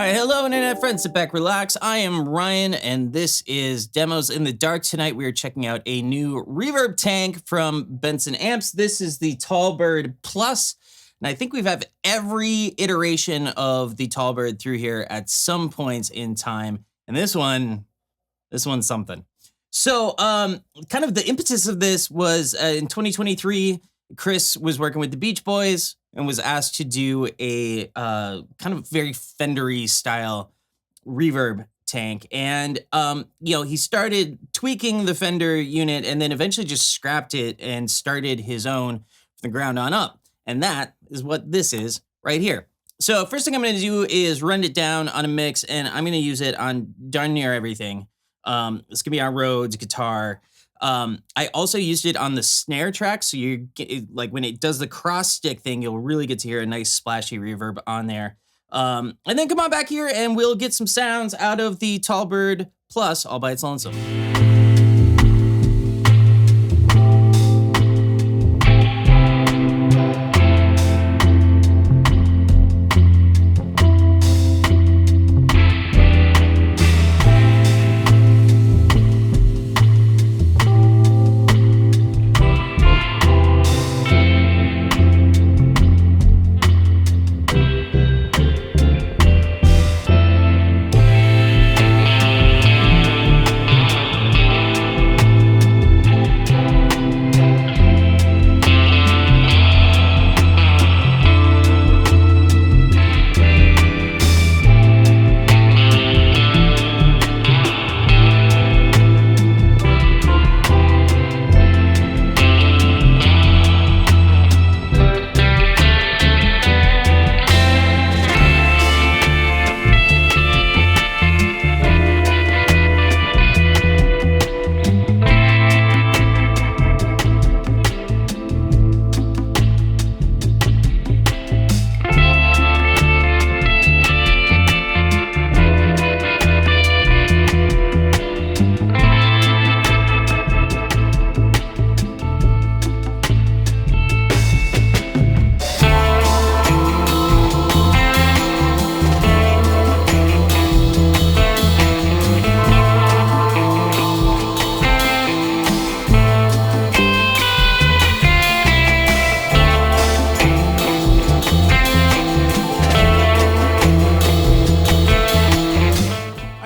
right, hello internet friends, sit back, relax. I am Ryan, and this is Demos in the Dark. Tonight we are checking out a new reverb tank from Benson Amps. This is the Tallbird Plus, and I think we've had every iteration of the Tallbird through here at some points in time, and this one's something. So, kind of the impetus of this was in 2023, Chris was working with the Beach Boys and was asked to do a kind of very Fender-y style reverb tank. And, he started tweaking the Fender unit and then eventually just scrapped it and started his own from the ground on up. And that is what this is right here. So first thing I'm going to do is run it down on a mix, and I'm going to use it on darn near everything. It's going to be on Rhodes, guitar. I also used it on the snare track, so you get, like when it does the cross stick thing, you'll really get to hear a nice splashy reverb on there. And then come on back here and we'll get some sounds out of the Tallbird Plus all by its lonesome.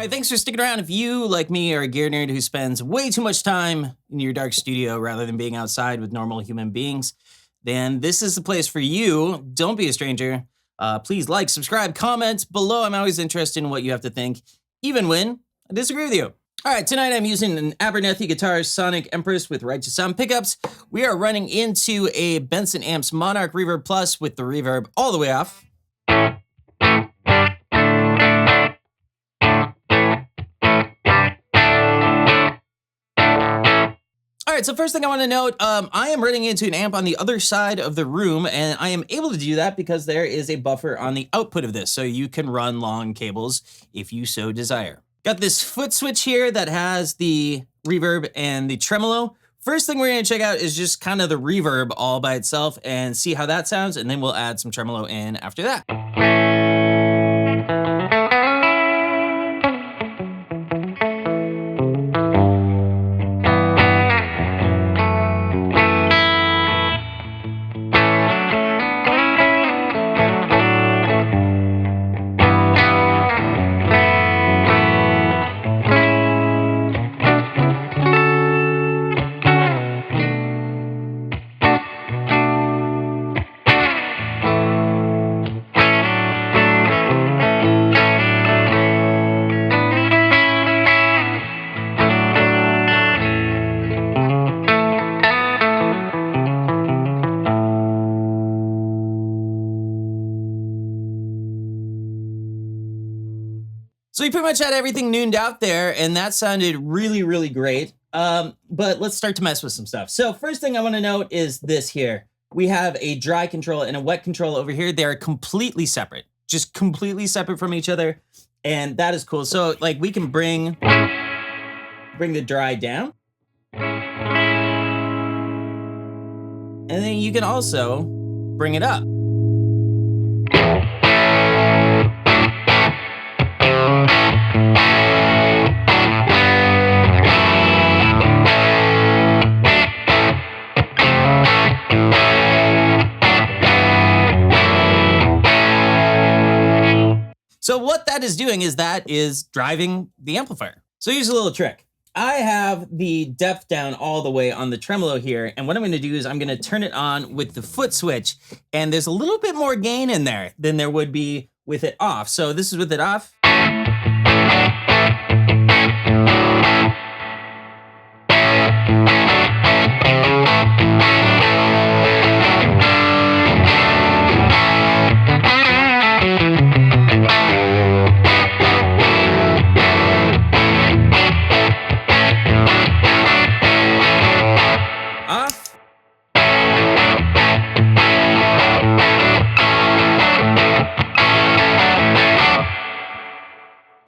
Thanks for sticking around. If you, like me, are a gear nerd who spends way too much time in your dark studio rather than being outside with normal human beings, then this is the place for you. Don't be a stranger. Please like, subscribe, comment below. I'm always interested in what you have to think, even when I disagree with you. All right, tonight I'm using an Abernethy Guitars Sonic Empress with Righteous Sound pickups. We are running into a Benson Amps Monarch Reverb Plus with the reverb all the way off. All right, so first thing I want to note, I am running into an amp on the other side of the room, and I am able to do that because there is a buffer on the output of this, so you can run long cables if you so desire. Got this foot switch here that has the reverb and the tremolo. First thing we're going to check out is just kind of the reverb all by itself and see how that sounds, and then we'll add some tremolo in after that. So we pretty much had everything nooned out there, and that sounded really, really great. But let's start to mess with some stuff. So first thing I want to note is this here. We have a dry control and a wet control over here. They're completely separate, just completely separate from each other. And that is cool. So like we can bring the dry down. And then you can also bring it up. So what that is doing is that is driving the amplifier. So here's a little trick. I have the depth down all the way on the tremolo here, and what I'm gonna do is I'm gonna turn it on with the foot switch, and there's a little bit more gain in there than there would be with it off. So this is with it off.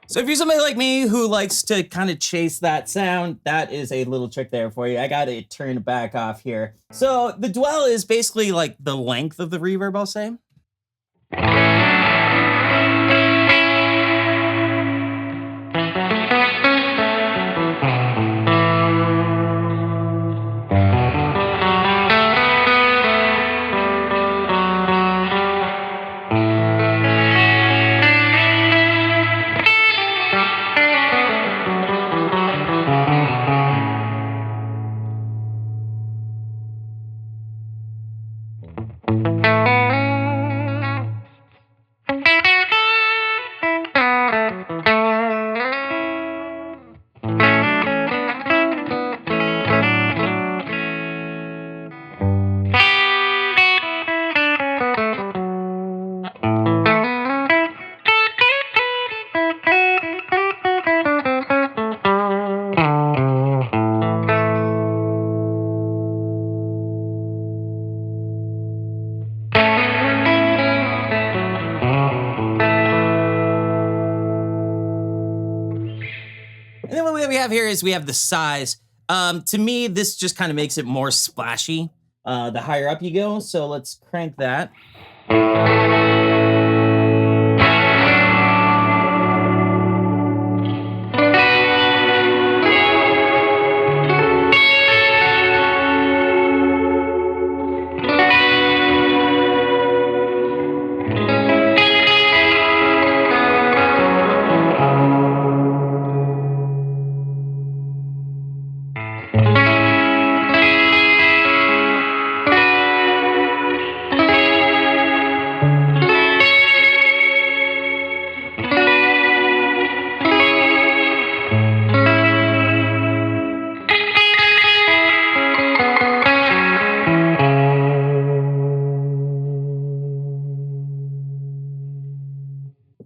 So if you're somebody like me who likes to kind of chase that sound, that is a little trick there for you. I got it turned back off here. So the dwell is basically like the length of the reverb, I'll say. And then what we have here is we have the size. To me, this just kind of makes it more splashy the higher up you go. So let's crank that.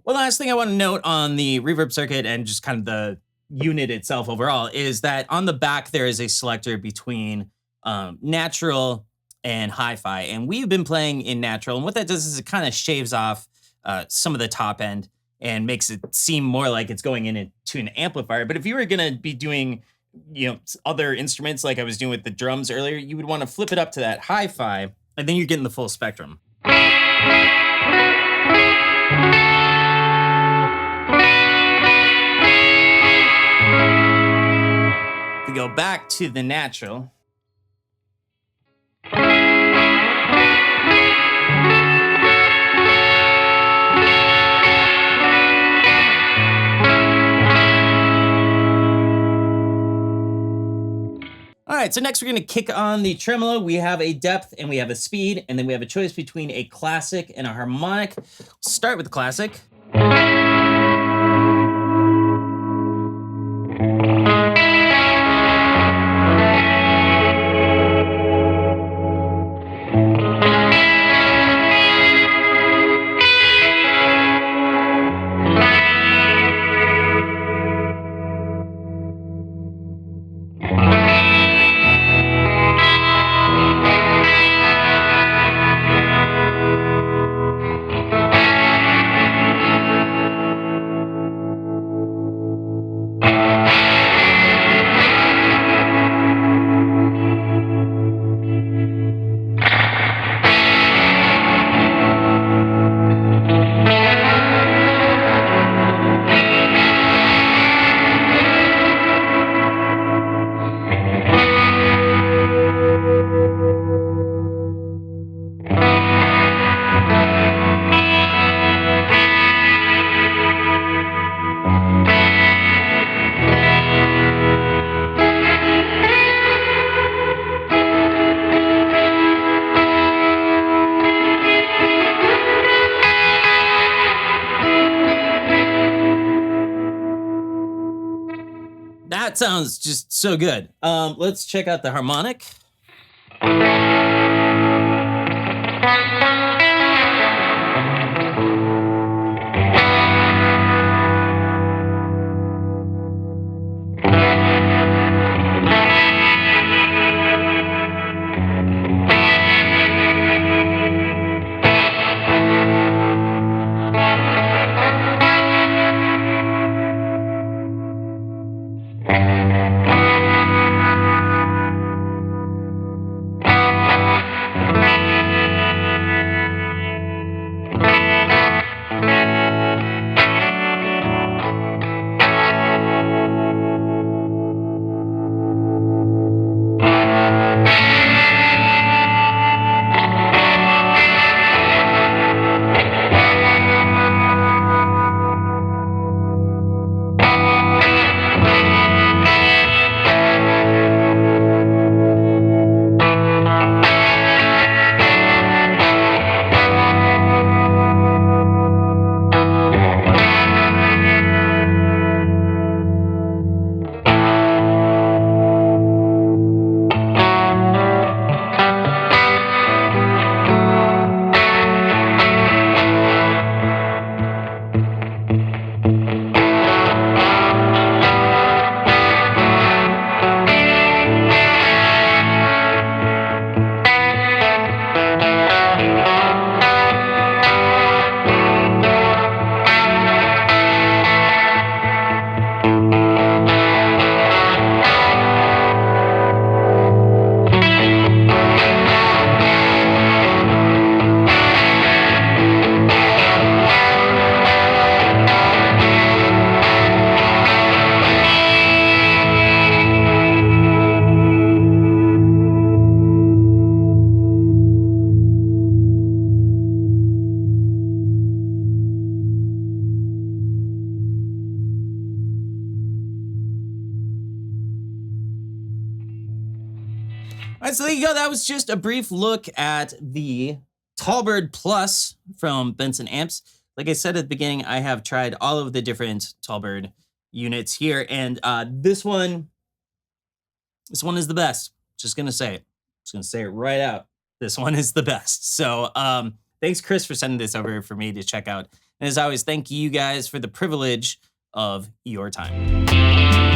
Well, the last thing I want to note on the reverb circuit and just kind of the unit itself overall is that on the back there is a selector between natural and hi-fi, and we've been playing in natural, and what that does is it kind of shaves off some of the top end and makes it seem more like it's going into an amplifier. But if you were going to be doing, other instruments like I was doing with the drums earlier, you would want to flip it up to that hi-fi, and then you're getting the full spectrum. We go back to the natural. All right, so next we're gonna kick on the tremolo. We have a depth and we have a speed, and then we have a choice between a classic and a harmonic. We'll start with the classic. that sounds just so good. Let's check out the harmonic. All right, so there you go. That was just a brief look at the Tallbird Plus from Benson Amps. Like I said at the beginning, I have tried all of the different Tallbird units here, and this one is the best. Just gonna say it. Just gonna say it right out. This one is the best. So thanks, Chris, for sending this over for me to check out. And as always, thank you guys for the privilege of your time.